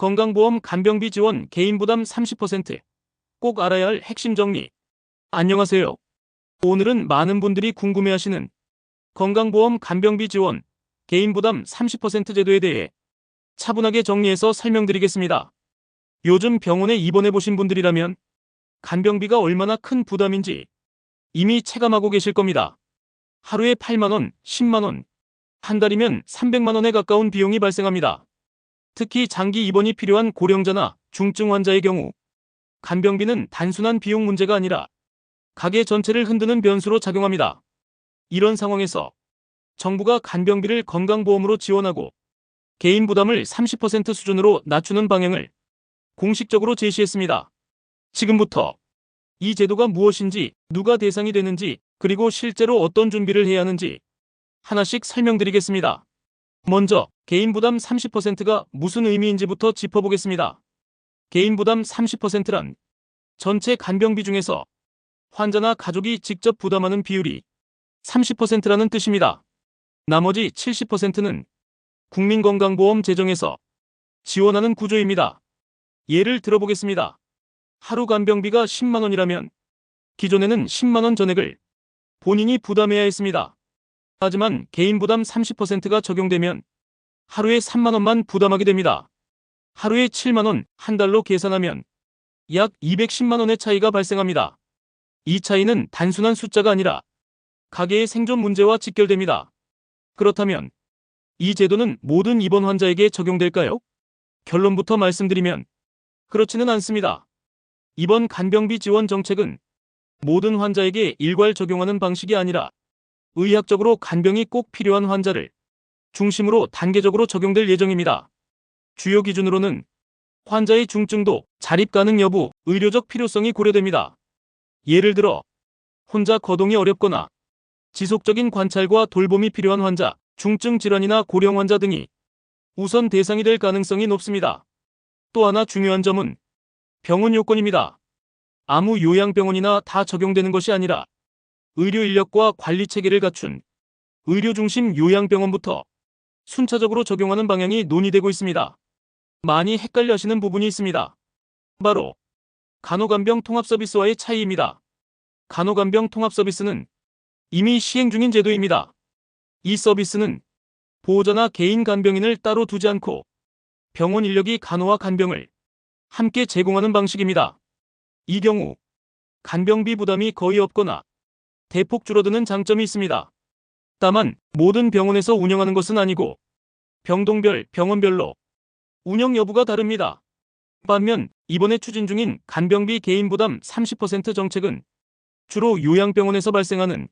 건강보험 간병비 지원 개인 부담 30%. 꼭 알아야 할 핵심 정리. 안녕하세요. 오늘은 많은 분들이 궁금해하시는 건강보험 간병비 지원 개인 부담 30% 제도에 대해 차분하게 정리해서 설명드리겠습니다. 요즘 병원에 입원해 보신 분들이라면 간병비가 얼마나 큰 부담인지 이미 체감하고 계실 겁니다. 하루에 8만 원, 10만 원, 한 달이면 300만 원에 가까운 비용이 발생합니다. 특히 장기 입원이 필요한 고령자나 중증 환자의 경우 간병비는 단순한 비용 문제가 아니라 가계 전체를 흔드는 변수로 작용합니다. 이런 상황에서 정부가 간병비를 건강보험으로 지원하고 개인 부담을 30% 수준으로 낮추는 방향을 공식적으로 제시했습니다. 지금부터 이 제도가 무엇인지, 누가 대상이 되는지, 그리고 실제로 어떤 준비를 해야 하는지 하나씩 설명드리겠습니다. 먼저 개인 부담 30%가 무슨 의미인지부터 짚어보겠습니다. 개인 부담 30%란 전체 간병비 중에서 환자나 가족이 직접 부담하는 비율이 30%라는 뜻입니다. 나머지 70%는 국민건강보험 재정에서 지원하는 구조입니다. 예를 들어보겠습니다. 하루 간병비가 10만 원이라면 기존에는 10만 원 전액을 본인이 부담해야 했습니다. 하지만 개인 부담 30%가 적용되면 하루에 3만 원만 부담하게 됩니다. 하루에 7만 원, 한 달로 계산하면 약 210만 원의 차이가 발생합니다. 이 차이는 단순한 숫자가 아니라 가계의 생존 문제와 직결됩니다. 그렇다면 이 제도는 모든 입원 환자에게 적용될까요? 결론부터 말씀드리면 그렇지는 않습니다. 이번 간병비 지원 정책은 모든 환자에게 일괄 적용하는 방식이 아니라 의학적으로 간병이 꼭 필요한 환자를 중심으로 단계적으로 적용될 예정입니다. 주요 기준으로는 환자의 중증도, 자립 가능 여부, 의료적 필요성이 고려됩니다. 예를 들어 혼자 거동이 어렵거나 지속적인 관찰과 돌봄이 필요한 환자, 중증 질환이나 고령 환자 등이 우선 대상이 될 가능성이 높습니다. 또 하나 중요한 점은 병원 요건입니다. 아무 요양병원이나 다 적용되는 것이 아니라 의료 인력과 관리 체계를 갖춘 의료 중심 요양병원부터 순차적으로 적용하는 방향이 논의되고 있습니다. 많이 헷갈려 하시는 부분이 있습니다. 바로 간호간병 통합서비스와의 차이입니다. 간호간병 통합서비스는 이미 시행 중인 제도입니다. 이 서비스는 보호자나 개인 간병인을 따로 두지 않고 병원 인력이 간호와 간병을 함께 제공하는 방식입니다. 이 경우 간병비 부담이 거의 없거나 대폭 줄어드는 장점이 있습니다. 다만 모든 병원에서 운영하는 것은 아니고 병동별, 병원별로 운영 여부가 다릅니다. 반면 이번에 추진 중인 간병비 개인 부담 30% 정책은 주로 요양병원에서 발생하는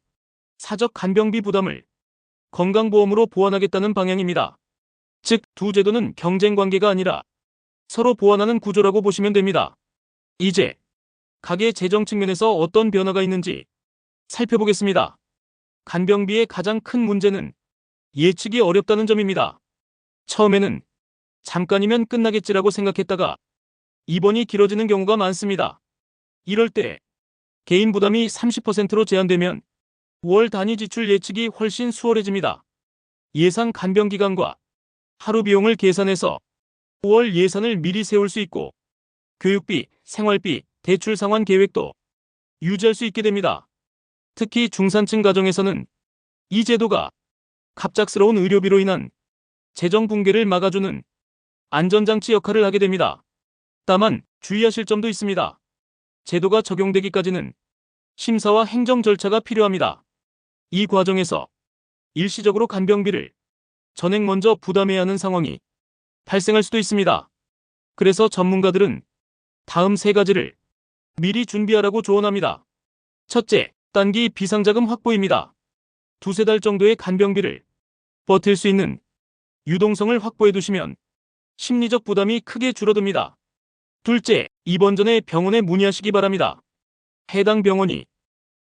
사적 간병비 부담을 건강보험으로 보완하겠다는 방향입니다. 즉, 두 제도는 경쟁 관계가 아니라 서로 보완하는 구조라고 보시면 됩니다. 이제 가계 재정 측면에서 어떤 변화가 있는지 살펴보겠습니다. 간병비의 가장 큰 문제는 예측이 어렵다는 점입니다. 처음에는 잠깐이면 끝나겠지라고 생각했다가 입원이 길어지는 경우가 많습니다. 이럴 때 개인 부담이 30%로 제한되면 월 단위 지출 예측이 훨씬 수월해집니다. 예상 간병 기간과 하루 비용을 계산해서 월 예산을 미리 세울 수 있고 교육비, 생활비, 대출 상환 계획도 유지할 수 있게 됩니다. 특히 중산층 가정에서는 이 제도가 갑작스러운 의료비로 인한 재정 붕괴를 막아주는 안전장치 역할을 하게 됩니다. 다만 주의하실 점도 있습니다. 제도가 적용되기까지는 심사와 행정 절차가 필요합니다. 이 과정에서 일시적으로 간병비를 전액 먼저 부담해야 하는 상황이 발생할 수도 있습니다. 그래서 전문가들은 다음 세 가지를 미리 준비하라고 조언합니다. 첫째, 단기 비상자금 확보입니다. 두세 달 정도의 간병비를 버틸 수 있는 유동성을 확보해 두시면 심리적 부담이 크게 줄어듭니다. 둘째, 입원 전에 병원에 문의하시기 바랍니다. 해당 병원이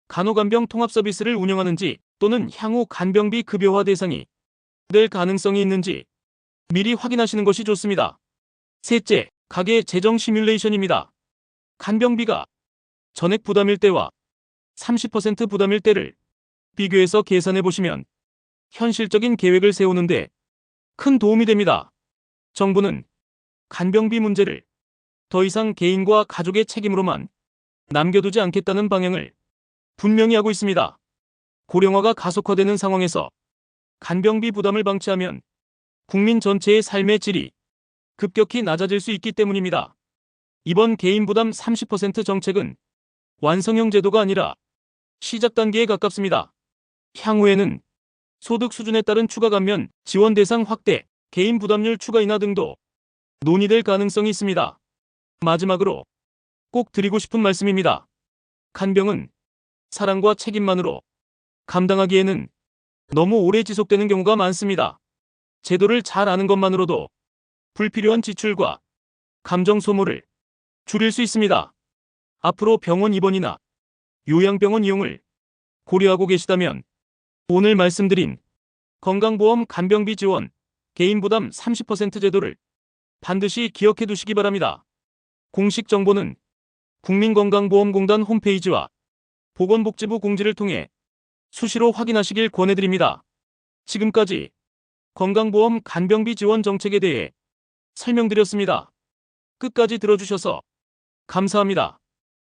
간호간병 통합서비스를 운영하는지 또는 향후 간병비 급여화 대상이 될 가능성이 있는지 미리 확인하시는 것이 좋습니다. 셋째, 가계 재정 시뮬레이션입니다. 간병비가 전액 부담일 때와 30% 부담일 때를 비교해서 계산해 보시면 현실적인 계획을 세우는데 큰 도움이 됩니다. 정부는 간병비 문제를 더 이상 개인과 가족의 책임으로만 남겨두지 않겠다는 방향을 분명히 하고 있습니다. 고령화가 가속화되는 상황에서 간병비 부담을 방치하면 국민 전체의 삶의 질이 급격히 낮아질 수 있기 때문입니다. 이번 개인 부담 30% 정책은 완성형 제도가 아니라 시작 단계에 가깝습니다. 향후에는 소득 수준에 따른 추가 감면, 지원 대상 확대, 개인 부담률 추가 인하 등도 논의될 가능성이 있습니다. 마지막으로 꼭 드리고 싶은 말씀입니다. 간병은 사랑과 책임만으로 감당하기에는 너무 오래 지속되는 경우가 많습니다. 제도를 잘 아는 것만으로도 불필요한 지출과 감정 소모를 줄일 수 있습니다. 앞으로 병원 입원이나 요양병원 이용을 고려하고 계시다면 오늘 말씀드린 건강보험 간병비 지원, 개인 부담 30% 제도를 반드시 기억해 두시기 바랍니다. 공식 정보는 국민건강보험공단 홈페이지와 보건복지부 공지를 통해 수시로 확인하시길 권해드립니다. 지금까지 건강보험 간병비 지원 정책에 대해 설명드렸습니다. 끝까지 들어주셔서 감사합니다.